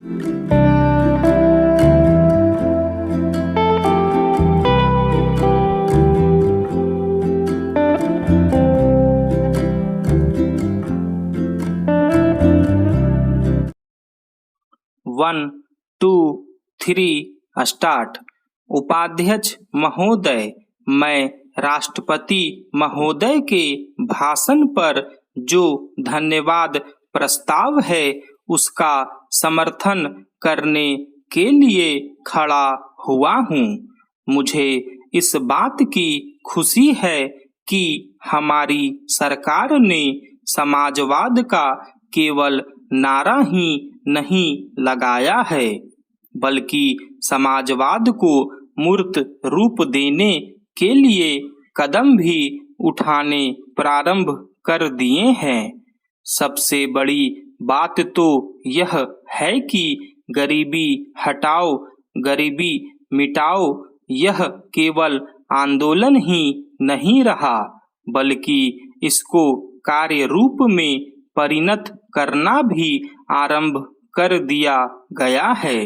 1, 2, 3 start. उपाध्यक्ष महोदय, मैं राष्ट्रपति महोदय के भाषण पर जो धन्यवाद प्रस्ताव है उसका समर्थन करने के लिए खड़ा हुआ हूँ। मुझे इस बात की खुशी है कि हमारी सरकार ने समाजवाद का केवल नारा ही नहीं लगाया है, बल्कि समाजवाद को मूर्त रूप देने के लिए कदम भी उठाने प्रारंभ कर दिए हैं। सबसे बड़ी बात तो यह है कि गरीबी हटाओ, गरीबी मिटाओ यह केवल आंदोलन ही नहीं रहा, बल्कि इसको कार्य रूप में परिणत करना भी आरंभ कर दिया गया है।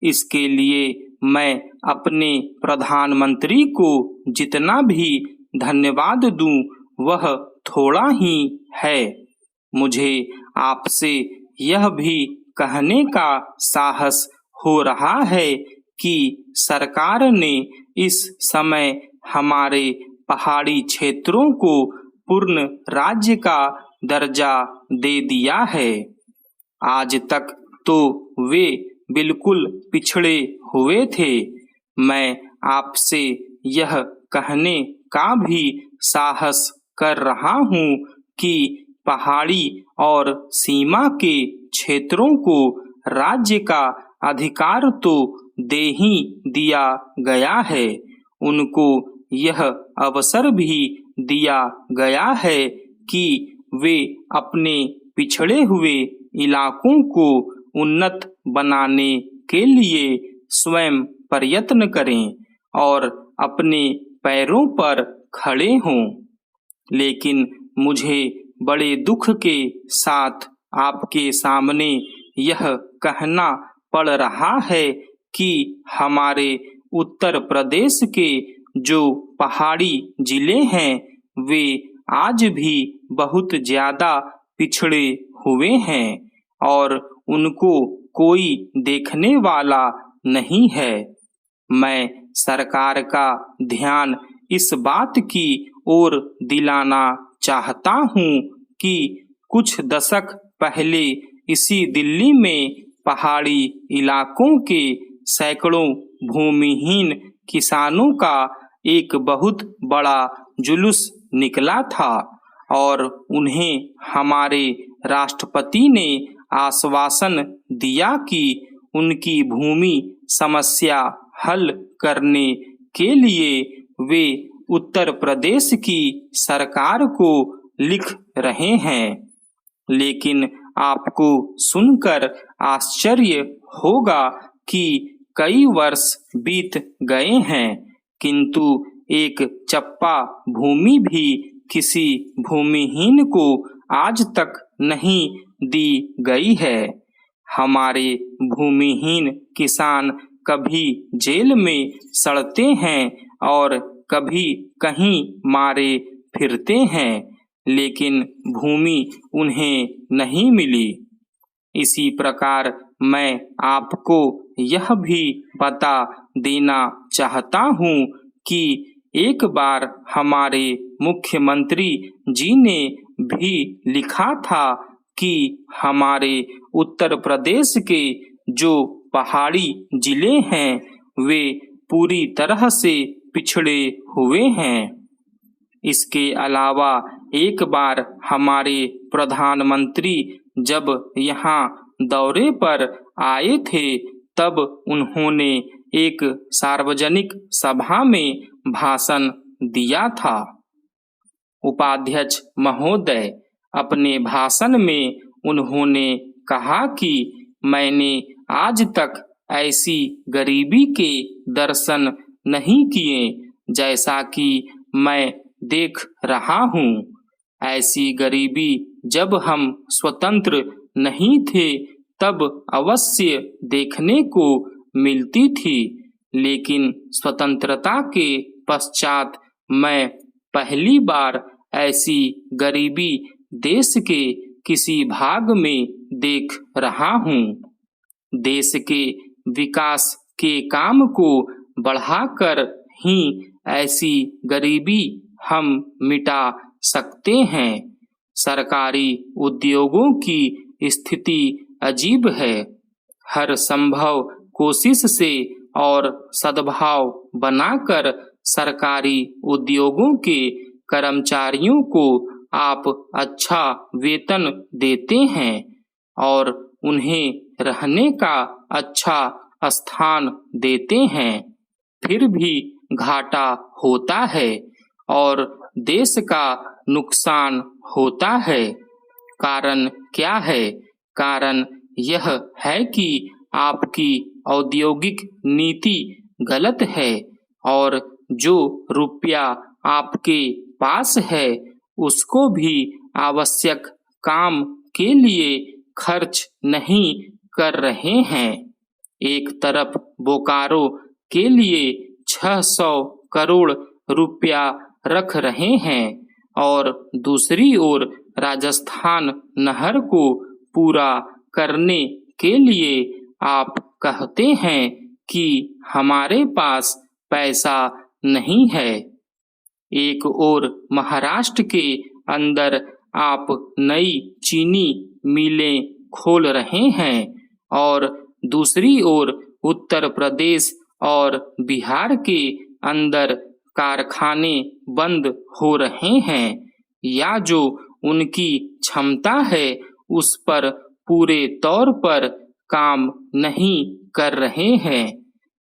इसके लिए मैं अपने प्रधानमंत्री को जितना भी धन्यवाद दूं वह थोड़ा ही है। मुझे आपसे यह भी कहने का साहस हो रहा है कि सरकार ने इस समय हमारे पहाड़ी क्षेत्रों को पूर्ण राज्य का दर्जा दे दिया है। आज तक तो वे बिल्कुल पिछड़े हुए थे। मैं आपसे यह कहने का भी साहस कर रहा हूँ कि पहाड़ी और सीमा के क्षेत्रों को राज्य का अधिकार तो दे ही दिया गया है, उनको यह अवसर भी दिया गया है कि वे अपने पिछड़े हुए इलाकों को उन्नत बनाने के लिए स्वयं प्रयत्न करें और अपने पैरों पर खड़े हों। लेकिन मुझे बड़े दुख के साथ आपके सामने यह कहना पड़ रहा है कि हमारे उत्तर प्रदेश के जो पहाड़ी जिले हैं वे आज भी बहुत ज्यादा पिछड़े हुए हैं और उनको कोई देखने वाला नहीं है। मैं सरकार का ध्यान इस बात की ओर दिलाना चाहता हूँ कि कुछ दशक पहले इसी दिल्ली में पहाड़ी इलाकों के सैकड़ों भूमिहीन किसानों का एक बहुत बड़ा जुलूस निकला था और उन्हें हमारे राष्ट्रपति ने आश्वासन दिया कि उनकी भूमि समस्या हल करने के लिए वे उत्तर प्रदेश की सरकार को लिख रहे हैं। लेकिन आपको सुनकर आश्चर्य होगा कि कई वर्ष बीत गए हैं, किंतु एक चप्पा भूमि भी किसी भूमिहीन को आज तक नहीं दी गई है। हमारे भूमिहीन किसान कभी जेल में सड़ते हैं और कभी कहीं मारे फिरते हैं, लेकिन भूमि उन्हें नहीं मिली। इसी प्रकार मैं आपको यह भी बता देना चाहता हूँ कि एक बार हमारे मुख्यमंत्री जी ने भी लिखा था कि हमारे उत्तर प्रदेश के जो पहाड़ी जिले हैं वे पूरी तरह से पिछड़े हुए हैं। इसके अलावा एक बार हमारे प्रधानमंत्री जब यहाँ दौरे पर आए थे तब उन्होंने एक सार्वजनिक सभा में भाषण दिया था। उपाध्यक्ष महोदय, अपने भाषण में उन्होंने कहा कि मैंने आज तक ऐसी गरीबी के दर्शन नहीं किए जैसा कि मैं देख रहा हूँ। ऐसी गरीबी जब हम स्वतंत्र नहीं थे तब अवश्य देखने को मिलती थी, लेकिन स्वतंत्रता के पश्चात मैं पहली बार ऐसी गरीबी देश के किसी भाग में देख रहा हूँ। देश के विकास के काम को बढ़ाकर ही ऐसी गरीबी हम मिटा सकते हैं। सरकारी उद्योगों की स्थिति अजीब है। हर संभव कोशिश से और सद्भाव बनाकर सरकारी उद्योगों के कर्मचारियों को आप अच्छा वेतन देते हैं और उन्हें रहने का अच्छा स्थान देते हैं, फिर भी घाटा होता है और देश का नुकसान होता है। कारण क्या है? कारण यह है कि आपकी औद्योगिक नीति गलत है और जो रुपया आपके पास है उसको भी आवश्यक काम के लिए खर्च नहीं कर रहे हैं। एक तरफ बोकारो के लिए 600 करोड़ रुपया रख रहे हैं और दूसरी ओर राजस्थान नहर को पूरा करने के लिए आप कहते हैं कि हमारे पास पैसा नहीं है। एक ओर महाराष्ट्र के अंदर आप नई चीनी मिलें खोल रहे हैं और दूसरी ओर उत्तर प्रदेश और बिहार के अंदर कारखाने बंद हो रहे हैं या जो उनकी क्षमता है उस पर पूरे तौर पर काम नहीं कर रहे हैं।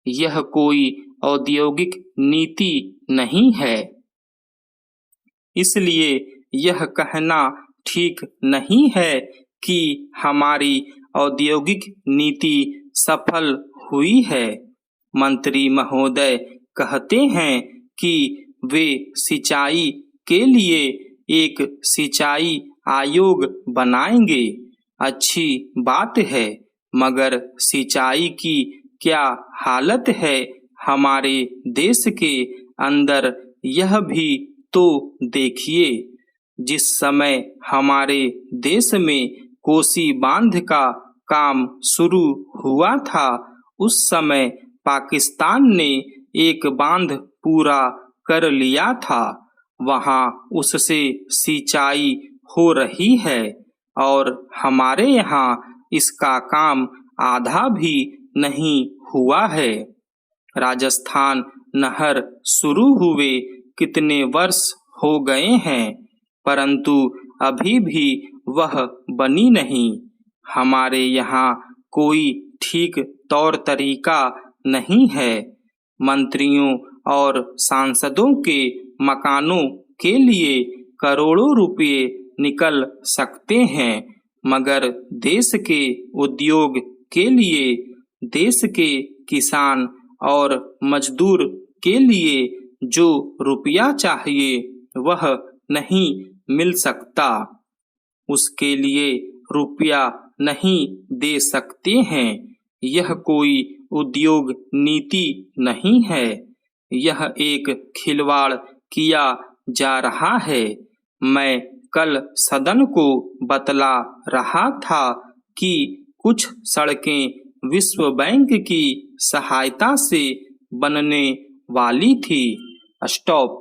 यह कोई औद्योगिक नीति नहीं है। इसलिए यह कहना ठीक नहीं है कि हमारी औद्योगिक नीति सफल हुई है। मंत्री महोदय कहते हैं कि वे सिंचाई के लिए एक सिंचाई आयोग बनाएंगे। अच्छी बात है, मगर सिंचाई की क्या हालत है हमारे देश के अंदर, यह भी तो देखिए। जिस समय हमारे देश में कोसी बांध का काम शुरू हुआ था उस समय पाकिस्तान ने एक बांध पूरा कर लिया था। वहां उससे सिंचाई हो रही है और हमारे यहाँ इसका काम आधा भी नहीं हुआ है। राजस्थान नहर शुरू हुए कितने वर्ष हो गए हैं, परंतु अभी भी वह बनी नहीं। हमारे यहाँ कोई ठीक तौर तरीका नहीं है। मंत्रियों और सांसदों के मकानों के लिए करोड़ों रुपए निकल सकते हैं, मगर देश के उद्योग के लिए, देश के किसान और मजदूर के लिए जो रुपया चाहिए वह नहीं मिल सकता। उसके लिए रुपया नहीं दे सकते हैं। यह कोई उद्योग नीति नहीं है, यह एक खिलवाड़ किया जा रहा है। मैं कल सदन को बतला रहा था कि कुछ सड़कें विश्व बैंक की सहायता से बनने वाली थी। स्टॉप।